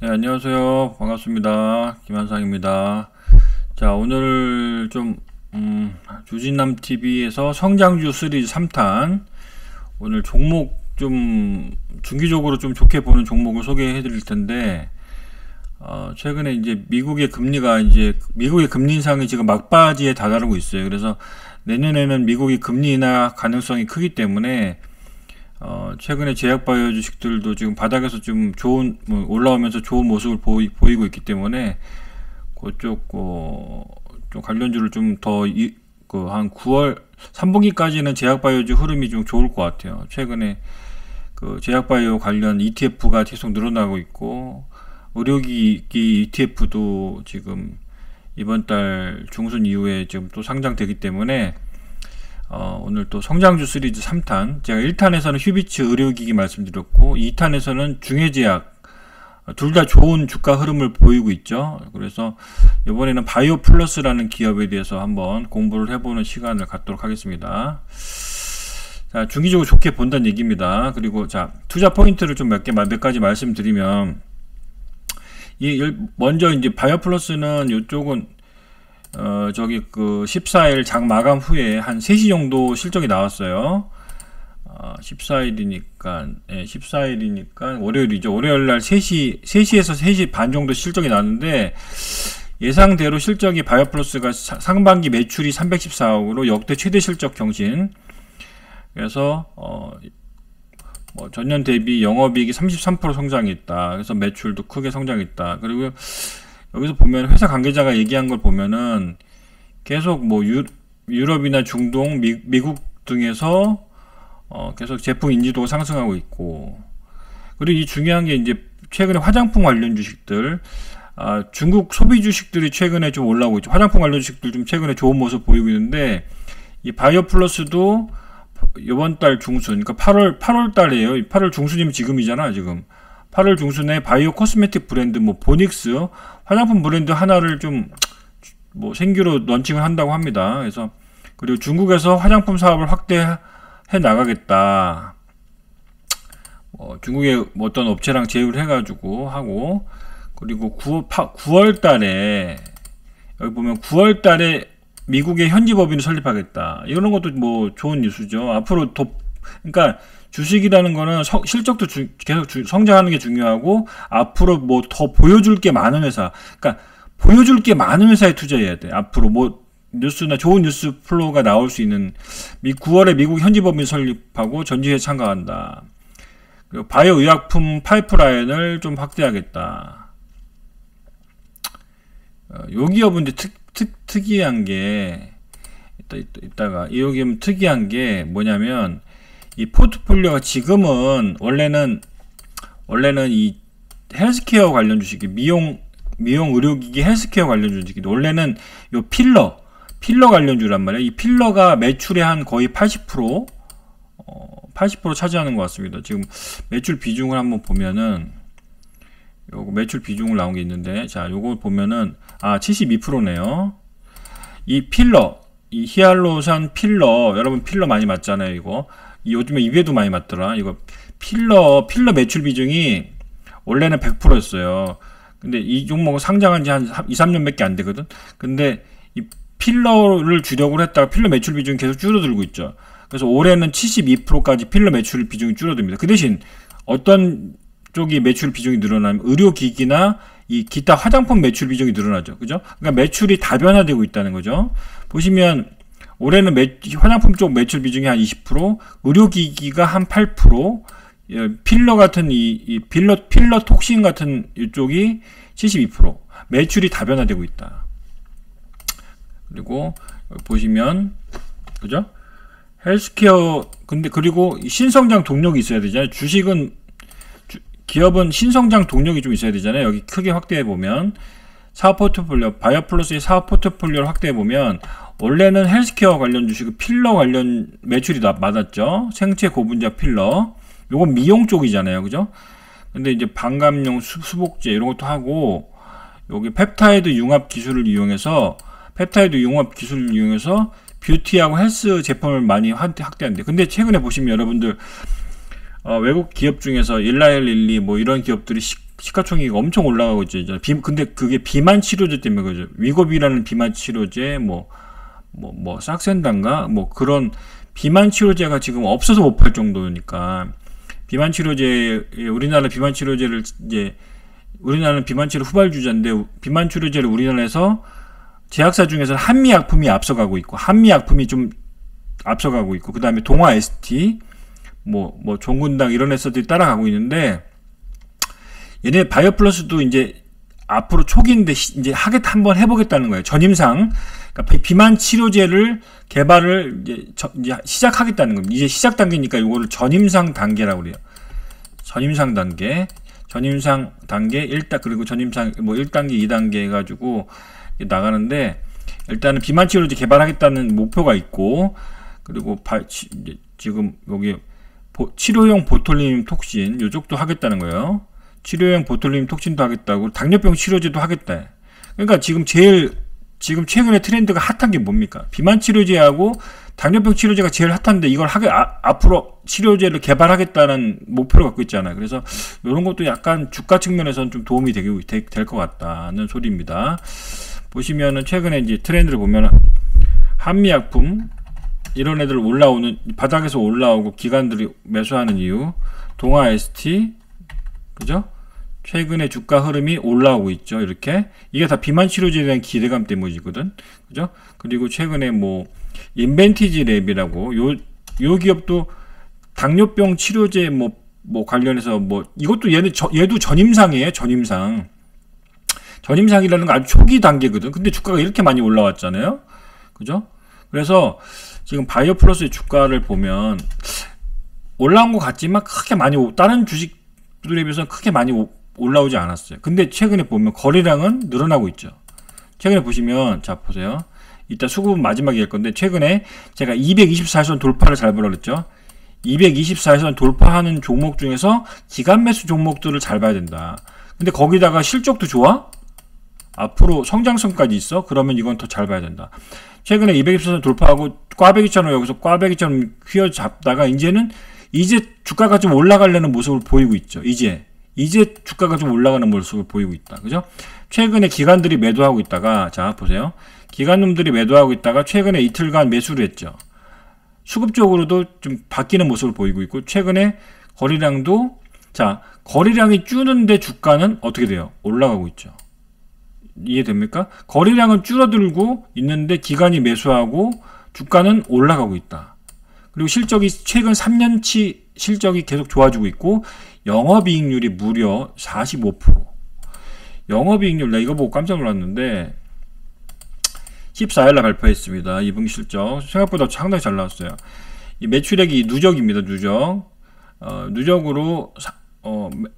네, 안녕하세요. 반갑습니다. 김한상입니다. 자, 오늘 좀, 주진남TV에서 성장주 시리즈 3탄, 오늘 종목 좀, 중기적으로 좀 좋게 보는 종목을 소개해 드릴 텐데, 최근에 이제 미국의 금리 인상이 지금 막바지에 다다르고 있어요. 그래서 내년에는 미국이 금리 인하 가능성이 크기 때문에, 최근에 제약바이오 주식들도 지금 바닥에서 좀 올라오면서 좋은 모습을 보이고 있기 때문에, 그쪽, 좀 관련주를 좀 더, 한 9월, 3분기까지는 제약바이오주 흐름이 좀 좋을 것 같아요. 최근에 그 제약바이오 관련 ETF가 계속 늘어나고 있고, 의료기기 ETF도 지금 이번 달 중순 이후에 지금 또 상장되기 때문에, 오늘 또 성장주 시리즈 3탄, 제가 1탄에서는 휴비츠 의료기기 말씀드렸고 2탄에서는 중해제약, 둘 다 좋은 주가 흐름을 보이고 있죠. 그래서 이번에는 바이오 플러스라는 기업에 대해서 한번 공부를 해보는 시간을 갖도록 하겠습니다. 자, 중기적으로 좋게 본다는 얘기입니다. 그리고 자, 투자 포인트를 좀 몇 가지 말씀드리면, 먼저 이제 바이오 플러스는 이쪽은 14일 장 마감 후에 한 3시 정도 실적이 나왔어요. 14일이니까, 예, 14일이니까, 월요일이죠. 월요일날 3시에서 3시 반 정도 실적이 나왔는데, 예상대로 실적이 바이오플러스가 상반기 매출이 314억으로 역대 최대 실적 경신. 그래서, 전년 대비 영업이익이 33% 성장했다. 그래서 매출도 크게 성장했다. 그리고 여기서 보면 회사 관계자가 얘기한 걸 보면은 계속 유럽이나 중동, 미국 등에서 계속 제품 인지도가 상승하고 있고, 그리고 이 중요한 게 이제 최근에 화장품 관련 주식들, 중국 소비 주식들이 최근에 좀 올라오고 있죠. 화장품 관련 주식들 좀 최근에 좋은 모습 보이고 있는데, 이 바이오 플러스도 이번 달 중순, 그러니까 8월 달이에요. 8월 중순이면 지금이잖아, 지금. 8월 중순에 바이오 코스메틱 브랜드, 보닉스, 화장품 브랜드 하나를 좀, 신규로 런칭을 한다고 합니다. 그래서, 그리고 중국에서 화장품 사업을 확대해 나가겠다. 중국의 어떤 업체랑 제휴를 해가지고 하고, 그리고 9월 달에, 여기 보면 9월 달에 미국의 현지 법인을 설립하겠다. 이런 것도 좋은 뉴스죠. 앞으로 그러니까 주식이라는 거는 실적도 계속 성장하는 게 중요하고, 앞으로 더 보여줄 게 많은 회사, 그러니까 보여줄 게 많은 회사에 투자해야 돼. 앞으로 뉴스나 좋은 뉴스 플로우가 나올 수 있는, 9월에 미국 현지 법인 설립하고 전지회에 참가한다. 그리고 바이오 의약품 파이프라인을 좀 확대하겠다. 요 기업은 이제 특이한 게, 이따가, 이 기업은 특이한 게 뭐냐면, 이 포트폴리오가 지금은, 원래는 이 헬스케어 관련 주식이, 미용 의료기기 헬스케어 관련 주식이, 원래는 요 필러 관련주란 말이에요. 이 필러가 매출의 한 거의 80% 차지하는 것 같습니다. 지금 매출 비중을 한번 보면은, 요거 매출 비중을 나온 게 있는데, 자, 요거 보면은, 72%네요. 이 히알루산 필러, 여러분 필러 많이 맞잖아요, 이거. 요즘에 입에도 많이 맞더라. 이거 필러 매출 비중이 원래는 100%였어요. 근데 이 종목은 상장한 지 한 2, 3년밖에 안 되거든. 근데 이 필러를 주력을 했다가 필러 매출 비중이 계속 줄어들고 있죠. 그래서 올해는 72%까지 필러 매출 비중이 줄어듭니다. 그 대신 어떤 쪽이 매출 비중이 늘어나면 의료기기나 이 기타 화장품 매출 비중이 늘어나죠. 그죠? 그러니까 매출이 다변화되고 있다는 거죠. 보시면 올해는 화장품 쪽 매출 비중이 한 20%, 의료기기가 한 8%, 필러 같은 필러 톡신 같은 이쪽이 72%, 매출이 다변화되고 있다. 그리고 보시면, 그죠? 헬스케어, 그리고 신성장 동력이 있어야 되잖아요. 기업은 신성장 동력이 좀 있어야 되잖아요. 여기 크게 확대해 보면, 사업 포트폴리오, 바이오 플러스의 사업 포트폴리오를 확대해 보면, 원래는 헬스케어 관련 주식, 필러 관련 매출이 많았죠. 생체 고분자 필러. 요건 미용 쪽이잖아요. 그죠? 근데 이제 방감용 수복제 이런 것도 하고, 여기 펩타이드 융합 기술을 이용해서 뷰티하고 헬스 제품을 많이 확대한대. 근데 최근에 보시면 여러분들, 외국 기업 중에서 일라엘릴리 뭐 이런 기업들이 시가총액이 엄청 올라가고 있죠. 근데 그게 비만 치료제 때문에 그죠. 위고비라는 비만 치료제, 싹센단가 뭐 그런 비만 치료제가 지금 없어서 못 팔 정도니까 비만 치료제 우리나라는 비만 치료제를 이제 우리나라는 비만 치료 후발주자인데 비만 치료제를 우리나라에서 제약사 중에서는 한미약품이 앞서가고 있고 한미약품이 좀 앞서가고 있고 그다음에 동아 ST 종군당 이런 회사들이 따라가고 있는데 얘네 바이오플러스도 이제 앞으로 초기인데 이제 한번 해보겠다는 거예요. 전임상 그러니까 비만 치료제를 개발을 이제 시작하겠다는 겁니다. 이제 시작 단계니까 이거를 전임상 단계라고 그래요. 전임상 단계 1단 그리고 전임상 1단계, 2단계 해가지고 나가는데 일단은 비만 치료제 개발하겠다는 목표가 있고 그리고 지금 여기 치료용 보톨리눔 톡신 요쪽도 하겠다는 거예요. 치료용 보톨리눔 톡신도 하겠다고 당뇨병 치료제도 하겠다. 그러니까 지금 최근에 트렌드가 핫한 게 뭡니까? 비만 치료제하고 당뇨병 치료제가 제일 핫한데 이걸 앞으로 치료제를 개발하겠다는 목표를 갖고 있잖아요. 그래서 이런 것도 약간 주가 측면에서는 좀 도움이 될 것 같다는 소리입니다. 보시면은 최근에 이제 트렌드를 보면 한미약품 이런 애들 바닥에서 올라오고 기관들이 매수하는 이유, 동아 ST 그죠? 최근에 주가 흐름이 올라오고 있죠. 이렇게 이게 다 비만 치료제에 대한 기대감 때문이거든. 그죠? 그리고 최근에 인벤티지 랩이라고 요 기업도 당뇨병 치료제 관련해서 이것도 얘도 전임상이에요. 전임상이라는 거 아주 초기 단계거든. 근데 주가가 이렇게 많이 올라왔잖아요. 그죠? 그래서 지금 바이오플러스의 주가를 보면 올라온 것 같지만 크게 많이 다른 주식들에 비해서 크게 많이 올라오지 않았어요. 근데 최근에 보면 거래량은 늘어나고 있죠. 최근에 보시면 자 보세요. 이따 수급은 마지막에 할 건데 최근에 제가 224선 돌파를 잘 보라 그랬죠. 224선 돌파하는 종목 중에서 기간 매수 종목들을 잘 봐야 된다. 근데 거기다가 실적도 좋아? 앞으로 성장성까지 있어? 그러면 이건 더 잘 봐야 된다. 최근에 224선 돌파하고 꽈배기처럼 여기서 꽈배기처럼 휘어잡다가 이제 주가가 좀 올라가려는 모습을 보이고 있죠. 이제 주가가 좀 올라가는 모습을 보이고 있다. 그죠? 최근에 기관들이 매도하고 있다가 자 보세요. 기관놈들이 매도하고 있다가 최근에 이틀간 매수를 했죠. 수급적으로도 좀 바뀌는 모습을 보이고 있고 최근에 거래량이 줄는데 주가는 어떻게 돼요? 올라가고 있죠. 이해됩니까? 거래량은 줄어들고 있는데 기관이 매수하고 주가는 올라가고 있다. 그리고 실적이 최근 3년치 실적이 계속 좋아지고 있고 영업이익률이 무려 45%. 영업이익률 내가 이거 보고 깜짝 놀랐는데 14일날 발표했습니다. 2분기 실적 생각보다 상당히 잘 나왔어요. 이 매출액이 누적입니다. 누적으로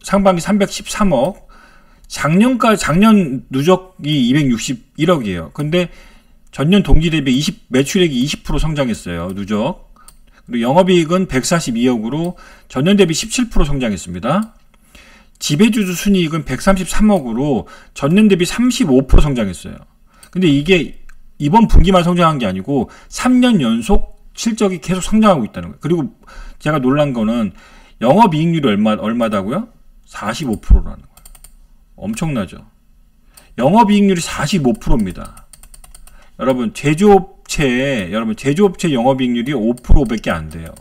상반기 313억 작년 누적이 261억이에요. 근데 전년 동기 대비 매출액이 20% 성장했어요. 누적. 그리고 영업이익은 142억으로 전년 대비 17% 성장했습니다. 지배주주 순이익은 133억으로 전년 대비 35% 성장했어요. 근데 이게 이번 분기만 성장한 게 아니고 3년 연속 실적이 계속 성장하고 있다는 거예요. 그리고 제가 놀란 거는 영업이익률이 얼마다고요? 45%라는 거예요. 엄청나죠. 영업이익률이 45%입니다. 여러분 제조업체 영업이익률이 5%밖에 안 돼요.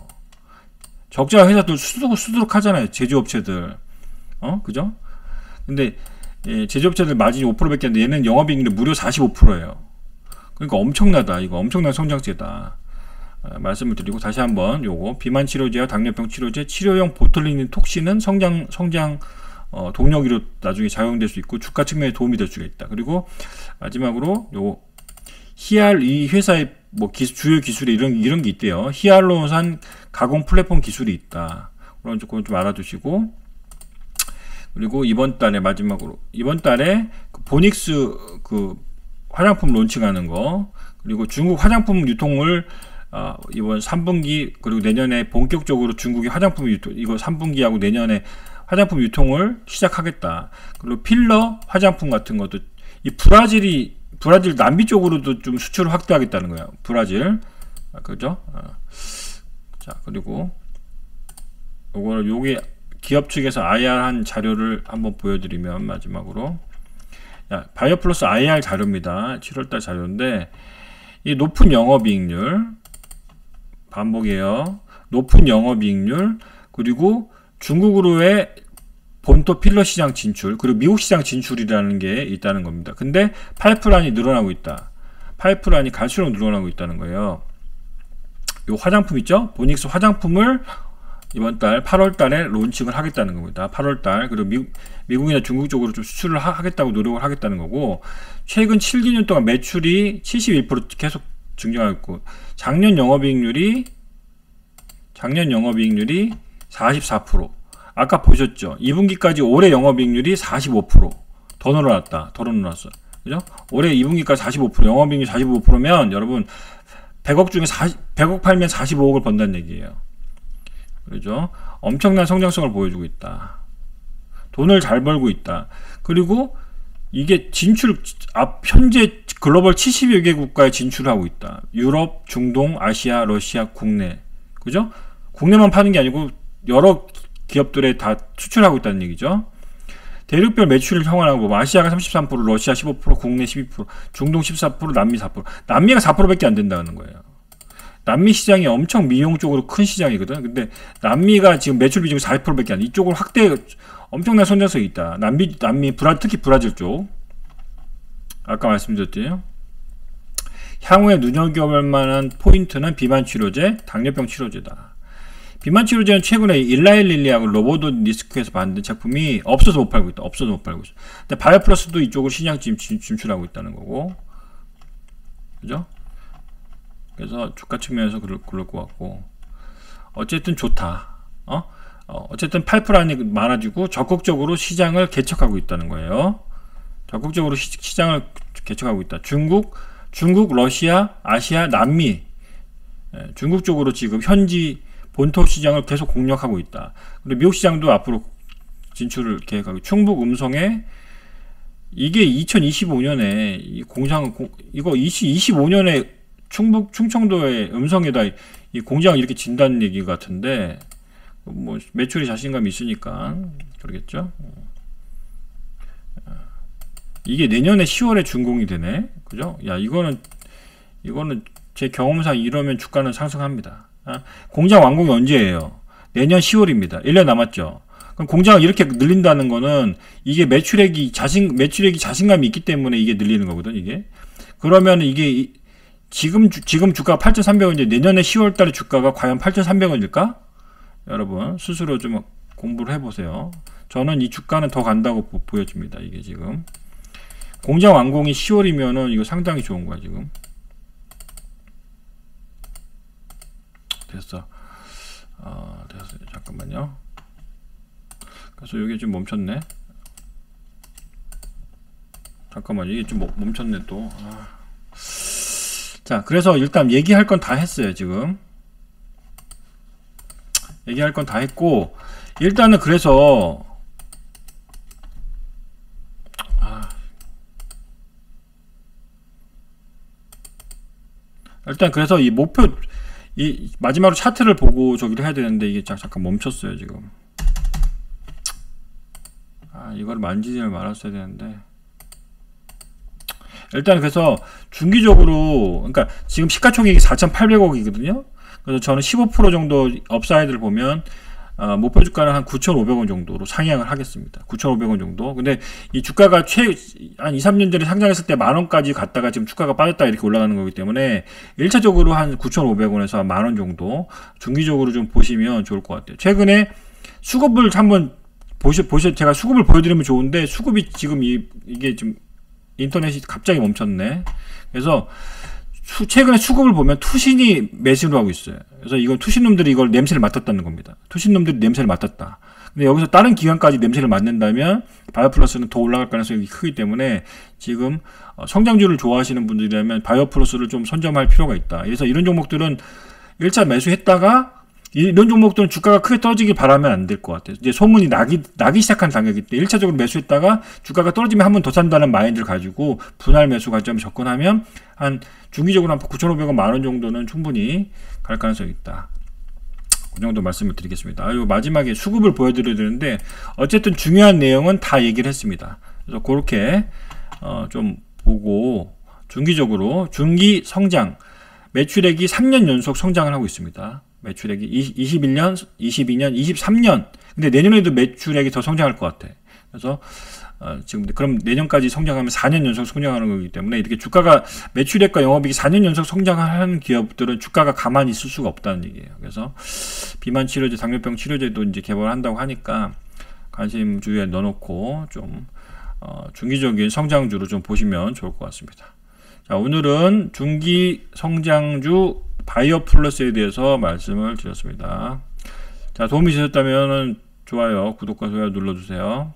적자 회사들 수두룩 하잖아요. 제조업체들. 그죠? 근데 제조업체들 마진이 5%밖에 안 돼. 얘는 영업이익률이 무려 45%예요. 그러니까 엄청나다. 이거 엄청난 성장세다. 말씀을 드리고 다시 한번 요거 비만 치료제와 당뇨병 치료제 치료용 보톨리눔 톡신은 성장 동력으로 나중에 작용될 수 있고 주가 측면에 도움이 될 수가 있다. 그리고 마지막으로 요 이 회사의 주요 기술이 이런 게 있대요. 히알루론산 가공 플랫폼 기술이 있다. 그런 조금 좀 알아두시고 그리고 이번 달에 보닉스 화장품 론칭하는 거 그리고 중국 화장품 유통을 이번 3분기 그리고 내년에 본격적으로 중국의 화장품 유통 이거 3분기하고 내년에 화장품 유통을 시작하겠다. 그리고 필러 화장품 같은 것도 이 브라질 남미 쪽으로도 좀 수출을 확대하겠다는 거예요. 브라질. 그죠? 자, 그리고 요게 기업 측에서 IR한 자료를 한번 보여드리면 마지막으로 바이오플러스 IR 자료입니다. 7월달 자료인데 이 높은 영업이익률 반복이에요. 높은 영업이익률 그리고 중국으로의 본토 필러 시장 진출 그리고 미국 시장 진출이라는 게 있다는 겁니다. 근데 파이프라인이 늘어나고 있다. 파이프라인이 갈수록 늘어나고 있다는 거예요. 요 화장품 있죠? 보닉스 화장품을 이번 달 8월 달에 론칭을 하겠다는 겁니다. 8월 달. 그리고 미국이나 중국 쪽으로 좀 수출을 하겠다고 노력을 하겠다는 거고, 최근 7개년 동안 매출이 71% 계속 증가하고 있고, 작년 영업이익률이 44%. 아까 보셨죠? 2분기까지 올해 영업이익률이 45%. 더 늘어났다. 더 늘어났어. 그죠? 올해 2분기까지 45%, 영업이익률 45%면 여러분 100억 중에 100억 팔면 45억을 번다는 얘기예요. 그죠? 엄청난 성장성을 보여주고 있다. 돈을 잘 벌고 있다. 그리고 이게 현재 글로벌 70여 개 국가에 진출하고 있다. 유럽, 중동, 아시아, 러시아, 국내. 그죠? 국내만 파는 게 아니고 여러 기업들에 다 수출하고 있다는 얘기죠. 대륙별 매출을 형환하고 보면 아시아가 33%, 러시아 15%, 국내 12%, 중동 14%, 남미 4%. 남미가 4%밖에 안 된다는 거예요. 남미 시장이 엄청 미용 쪽으로 큰 시장이거든. 근데 남미가 지금 매출 비중이 40%밖에 안 돼. 이쪽으로 엄청난 성장성이 있다. 특히 브라질 쪽. 아까 말씀드렸죠. 향후에 눈여겨볼 만한 포인트는 비만 치료제, 당뇨병 치료제다. 비만 치료제는 최근에 일라일릴리하고 로보도니스크에서 만든 제품이 없어서 못 팔고 있다. 없어서 못 팔고 있어. 근데 바이오플러스도 이쪽으로 시장 진출하고 있다는 거고. 그죠? 그래서 주가 측면에서 그럴 것 같고, 어쨌든 좋다. 어쨌든 파이프라인이 많아지고 적극적으로 시장을 개척하고 있다는 거예요. 적극적으로 시장을 개척하고 있다. 중국, 러시아, 아시아, 남미, 중국 쪽으로 지금 현지 본토 시장을 계속 공략하고 있다. 그리고 미국 시장도 앞으로 진출을 계획하고, 충북 음성에 이게 2025년에 이 공장 이거 2025년에 충청도의 음성에다 이 공장을 이렇게 진다는 얘기 같은데, 뭐 매출이 자신감이 있으니까 그러겠죠. 이게 내년에 10월에 준공이 되네. 그죠? 야, 이거는 제 경험상 이러면 주가는 상승합니다. 공장 완공이 언제예요? 내년 10월입니다. 1년 남았죠. 그럼 공장을 이렇게 늘린다는 거는 이게 매출액이 자신감이 있기 때문에 이게 늘리는 거거든, 이게. 그러면 이게 지금 주가가 8,300원인데 내년에 10월 달에 주가가 과연 8,300원일까? 여러분 스스로 좀 공부를 해보세요. 저는 이 주가는 더 간다고 보여집니다. 이게 지금 공장 완공이 10월이면은 이거 상당히 좋은 거야 지금. 됐어. 됐어요. 잠깐만요. 그래서 이게 좀 멈췄네. 잠깐만, 이게 좀 멈췄네 또. 자, 그래서 일단 얘기할 건 다 했어요, 지금. 얘기할 건 다 했고, 일단은 그래서, 일단 그래서 이 목표, 이 마지막으로 차트를 보고 저기를 해야 되는데, 이게 잠깐 멈췄어요, 지금. 이걸 만지지를 말았어야 되는데. 일단 그래서 중기적으로, 그러니까 지금 시가총액이 4,800억이거든요. 그래서 저는 15% 정도 업사이드를 보면 목표 주가는 한 9,500원 정도로 상향을 하겠습니다. 9,500원 정도. 근데 이 주가가 한 2, 3년 전에 상장했을 때 만원까지 갔다가 지금 주가가 빠졌다 이렇게 올라가는 거기 때문에 1차적으로 한 9,500원에서 한 만원 정도 중기적으로 좀 보시면 좋을 것 같아요. 최근에 수급을 한번 제가 수급을 보여드리면 좋은데, 수급이 지금 이게 좀 인터넷이 갑자기 멈췄네. 그래서 최근에 수급을 보면 투신이 매수를 하고 있어요. 그래서 이건 투신놈들이 이걸 냄새를 맡았다는 겁니다. 투신놈들이 냄새를 맡았다. 근데 여기서 다른 기관까지 냄새를 맡는다면 바이오플러스는 더 올라갈 가능성이 크기 때문에 지금 성장주를 좋아하시는 분들이라면 바이오플러스를 좀 선점할 필요가 있다. 그래서 이런 종목들은 1차 매수했다가, 이런 종목들은 주가가 크게 떨어지길 바라면 안 될 것 같아요. 이제 소문이 나기 시작한 단계이기 때문에 1차적으로 매수했다가 주가가 떨어지면 한 번 더 산다는 마인드를 가지고 분할 매수 관점에 접근하면 한 중기적으로 한 9,500원 만원 정도는 충분히 갈 가능성이 있다. 그 정도 말씀을 드리겠습니다. 그리고 마지막에 수급을 보여드려야 되는데 어쨌든 중요한 내용은 다 얘기를 했습니다. 그래서 그렇게 좀 보고 중기적으로 중기 성장 매출액이 3년 연속 성장을 하고 있습니다. 매출액이 21년, 22년, 23년. 근데 내년에도 매출액이 더 성장할 것 같아. 그래서 지금 그럼 내년까지 성장하면 4년 연속 성장하는 거기 때문에 이렇게 주가가 매출액과 영업이익이 4년 연속 성장하는 기업들은 주가가 가만히 있을 수가 없다는 얘기예요. 그래서 비만 치료제, 당뇨병 치료제도 이제 개발한다고 하니까 관심 주위에 넣어놓고 좀 중기적인 성장주로 좀 보시면 좋을 것 같습니다. 자, 오늘은 중기 성장주 바이오 플러스에 대해서 말씀을 드렸습니다. 자, 도움이 되셨다면 좋아요, 구독과 좋아요 눌러주세요.